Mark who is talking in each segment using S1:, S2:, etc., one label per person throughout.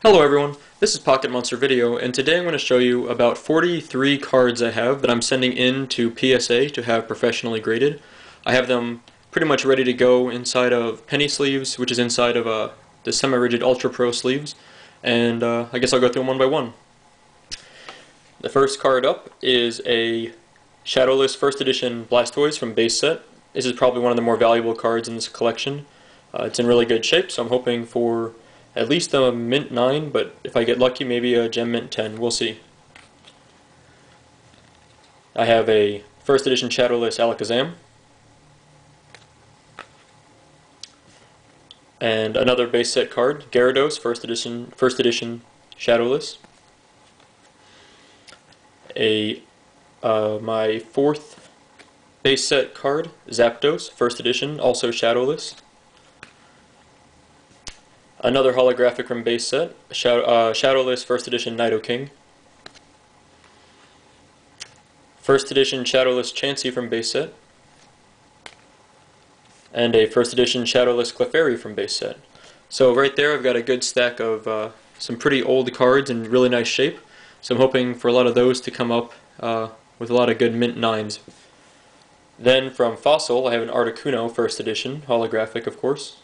S1: Hello everyone, this is Pocket Monster Video, and today I'm going to show you about 43 cards I have that I'm sending in to PSA to have professionally graded. I have them pretty much ready to go inside of penny sleeves, which is inside of the semi-rigid Ultra Pro sleeves, and I guess I'll go through them one by one. The first card up is a Shadowless First Edition Blastoise from base set. This is probably one of the more valuable cards in this collection. It's in really good shape, so I'm hoping for at least a mint 9, but if I get lucky, maybe a gem mint 10. We'll see. I have a first edition Shadowless Alakazam, and another base set card, Gyarados, first edition Shadowless. My fourth base set card, Zapdos, first edition, also Shadowless. Another holographic from base set, Shadowless First Edition Nidoking. First Edition Shadowless Chansey from base set. And a First Edition Shadowless Clefairy from base set. So right there I've got a good stack of some pretty old cards in really nice shape. So I'm hoping for a lot of those to come up with a lot of good mint 9s. Then from Fossil I have an Articuno First Edition, holographic of course.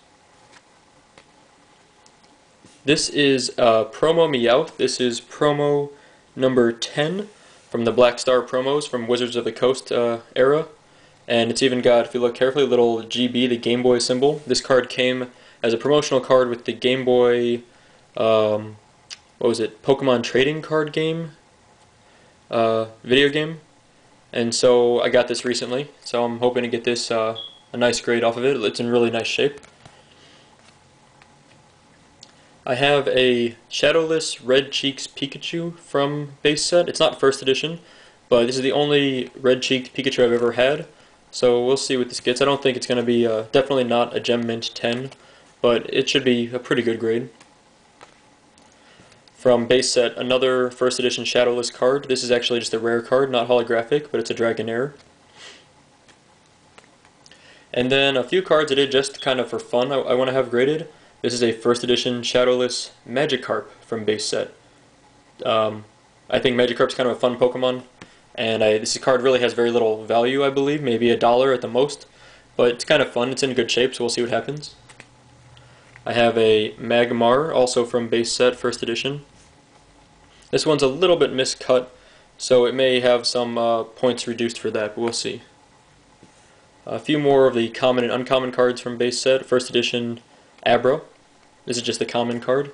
S1: This is promo Meowth. This is promo number 10 from the Black Star promos from Wizards of the Coast era. And it's even got, if you look carefully, a little GB, the Game Boy symbol. This card came as a promotional card with the Game Boy, what was it, Pokémon trading card game, video game. And so I got this recently, so I'm hoping to get this a nice grade off of it. It's in really nice shape. I have a Shadowless Red Cheeks Pikachu from base set. It's not first edition, but this is the only red-cheeked Pikachu I've ever had, so we'll see what this gets. I don't think it's going to be, definitely not a Gem Mint 10, but it should be a pretty good grade. From base set, another first edition Shadowless card. This is actually just a rare card, not holographic, but it's a Dragonair. And then a few cards I did just kind of for fun I want to have graded. This is a first edition Shadowless Magikarp from base set. I think Magikarp's kind of a fun Pokemon, and this card really has very little value, I believe, maybe $1 at the most, but it's kind of fun. It's in good shape, so we'll see what happens. I have a Magmar, also from base set, first edition. This one's a little bit miscut, so it may have some points reduced for that, but we'll see. A few more of the common and uncommon cards from base set, first edition Abra. This is just a common card.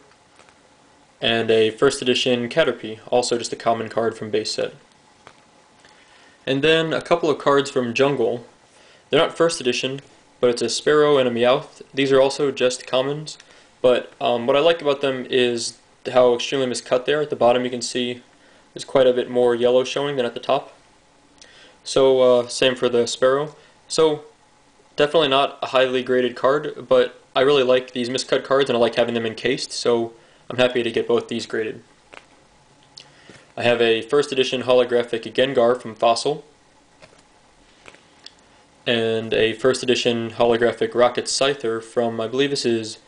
S1: And a first edition Caterpie, also just a common card from base set. And then a couple of cards from Jungle. They're not first edition, but it's a Sparrow and a Meowth. These are also just commons, but what I like about them is how extremely miscut they are. At the bottom you can see there's quite a bit more yellow showing than at the top. So same for the Sparrow. So definitely not a highly graded card, but I really like these miscut cards and I like having them encased, so I'm happy to get both these graded. I have a first edition holographic Gengar from Fossil, and a first edition holographic Rocket Scyther from, I believe this is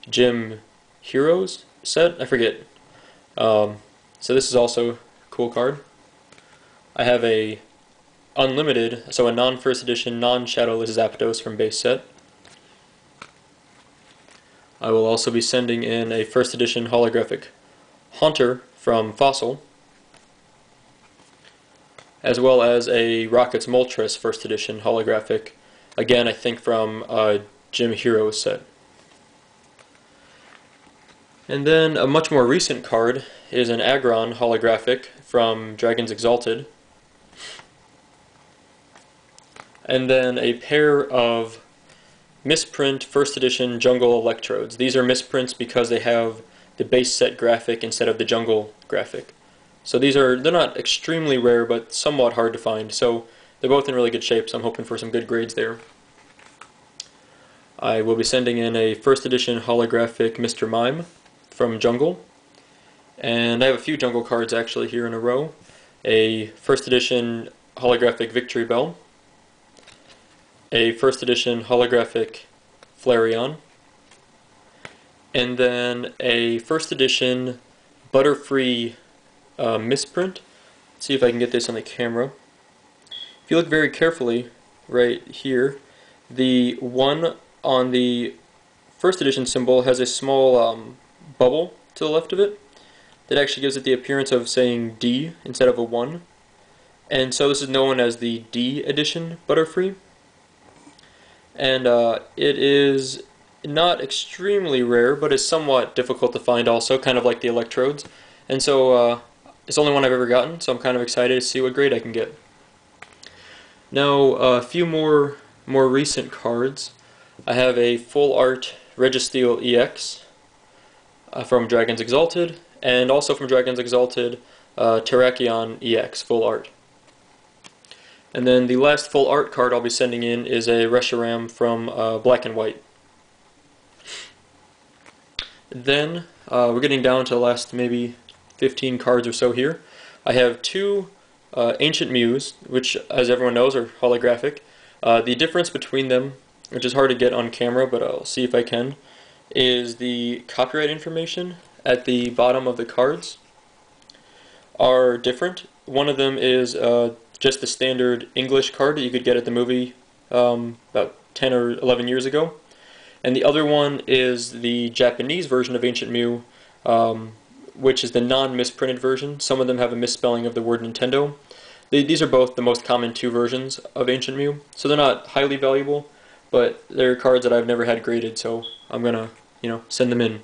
S1: Gym Heroes set? I forget. So this is also a cool card. I have a Unlimited, so a non-first edition, non-Shadowless Zapdos from base set. I will also be sending in a first edition holographic Haunter from Fossil, as well as a Rockets Moltres first edition holographic, again I think from Gym Heroes set. And then a much more recent card is an Aggron holographic from Dragons Exalted. And then a pair of misprint first edition Jungle Electrodes. These are misprints because they have the base set graphic instead of the Jungle graphic. So they're not extremely rare, but somewhat hard to find. So they're both in really good shape, so I'm hoping for some good grades there. I will be sending in a first edition holographic Mr. Mime from Jungle. And I have a few Jungle cards actually here in a row. A first edition holographic Victory Bell, a first edition holographic Flareon, and then a first edition Butterfree misprint. Let's see if I can get this on the camera. If you look very carefully right here, the one on the first edition symbol has a small bubble to the left of it that actually gives it the appearance of saying D instead of a 1. And so this is known as the D edition Butterfree. And it is not extremely rare, but is somewhat difficult to find also, kind of like the Electrodes. And so it's the only one I've ever gotten, so I'm kind of excited to see what grade I can get. Now, a few more recent cards. I have a full art Registeel EX from Dragons Exalted, and also from Dragons Exalted Terrakion EX full art. And then the last full art card I'll be sending in is a Reshiram from Black and White. Then we're getting down to the last maybe 15 cards or so here. I have two Ancient Mews, which as everyone knows are holographic. The difference between them, which is hard to get on camera, but I'll see if I can, is the copyright information at the bottom of the cards are different. One of them is just the standard English card that you could get at the movie about 10 or 11 years ago. And the other one is the Japanese version of Ancient Mew, which is the non-misprinted version. Some of them have a misspelling of the word Nintendo. These are both the most common two versions of Ancient Mew, so they're not highly valuable, but they're cards that I've never had graded, so I'm gonna, send them in.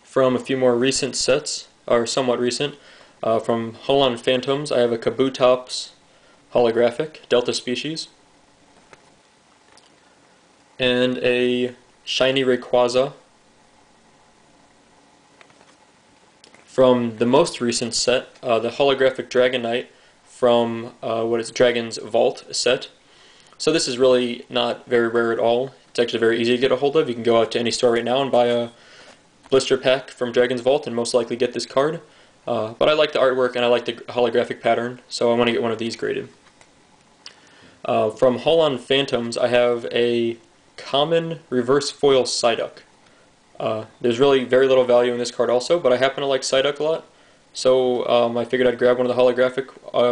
S1: From a few more recent sets, or somewhat recent, from Holon Phantoms, I have a Kabutops Holographic, Delta Species, and a Shiny Rayquaza. From the most recent set, the Holographic Dragonite from Dragon's Vault set. So this is really not very rare at all. It's actually very easy to get a hold of. You can go out to any store right now and buy a blister pack from Dragon's Vault and most likely get this card. But I like the artwork and I like the holographic pattern, so I want to get one of these graded. From Holon Phantoms, I have a common reverse foil Psyduck. There's really very little value in this card also, but I happen to like Psyduck a lot, so I figured I'd grab one of the holographic,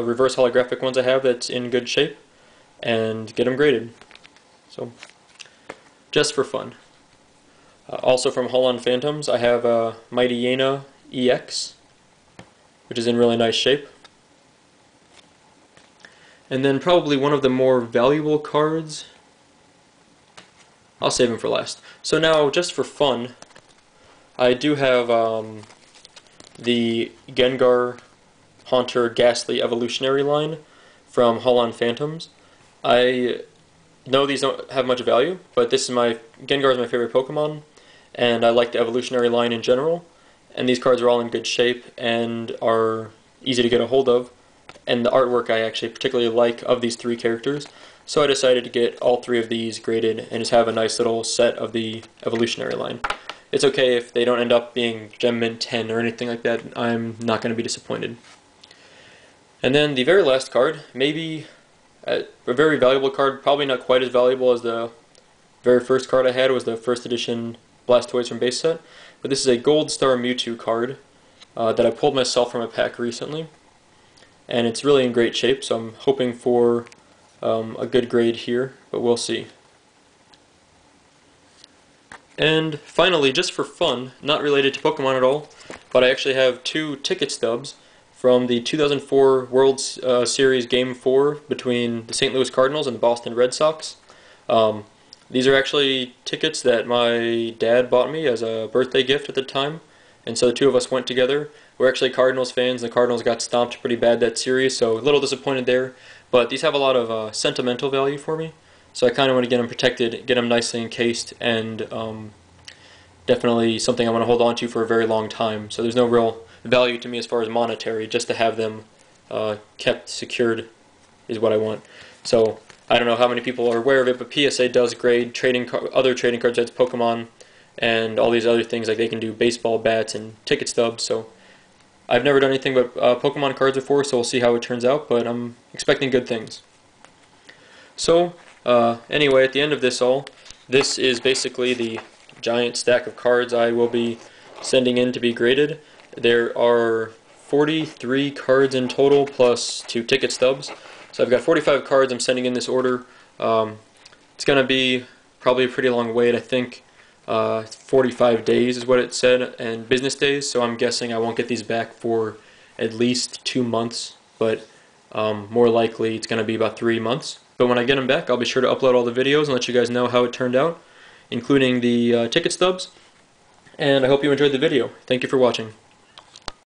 S1: reverse holographic ones I have that's in good shape, and get them graded. So, just for fun. Also from Holon Phantoms, I have a Mighty Yena EX, which is in really nice shape. And then probably one of the more valuable cards, I'll save them for last. So now, just for fun, I do have the Gengar Haunter Ghastly Evolutionary line from Holon Phantoms. I know these don't have much value, but Gengar is my favorite Pokemon, and I like the evolutionary line in general. And these cards are all in good shape and are easy to get a hold of. And the artwork I actually particularly like of these three characters. So I decided to get all three of these graded and just have a nice little set of the evolutionary line. It's okay if they don't end up being Gem Mint 10 or anything like that. I'm not going to be disappointed. And then the very last card, maybe a very valuable card, probably not quite as valuable as the very first card I had, was the first edition Blastoise from base set. But this is a Gold Star Mewtwo card that I pulled myself from a pack recently. And it's really in great shape, so I'm hoping for a good grade here, but we'll see. And finally, just for fun, not related to Pokemon at all, but I actually have two ticket stubs from the 2004 World Series Game 4 between the St. Louis Cardinals and the Boston Red Sox. These are actually tickets that my dad bought me as a birthday gift at the time, and so the two of us went together. We're actually Cardinals fans. The Cardinals got stomped pretty bad that series, so a little disappointed there. But these have a lot of sentimental value for me, so I kind of want to get them protected, get them nicely encased, and definitely something I want to hold on to for a very long time. So there's no real value to me as far as monetary, just to have them kept secured is what I want. So I don't know how many people are aware of it, but PSA does grade other trading card sets, Pokemon, and all these other things. Like they can do baseball bats and ticket stubs. So I've never done anything but Pokemon cards before, so we'll see how it turns out, but I'm expecting good things. So, anyway, at the end of this is basically the giant stack of cards I will be sending in to be graded. There are 43 cards in total plus 2 ticket stubs. So I've got 45 cards I'm sending in this order. It's going to be probably a pretty long wait. I think 45 days is what it said, and business days, so I'm guessing I won't get these back for at least 2 months, but more likely it's going to be about 3 months. But when I get them back, I'll be sure to upload all the videos and let you guys know how it turned out, including the ticket stubs. And I hope you enjoyed the video. Thank you for watching.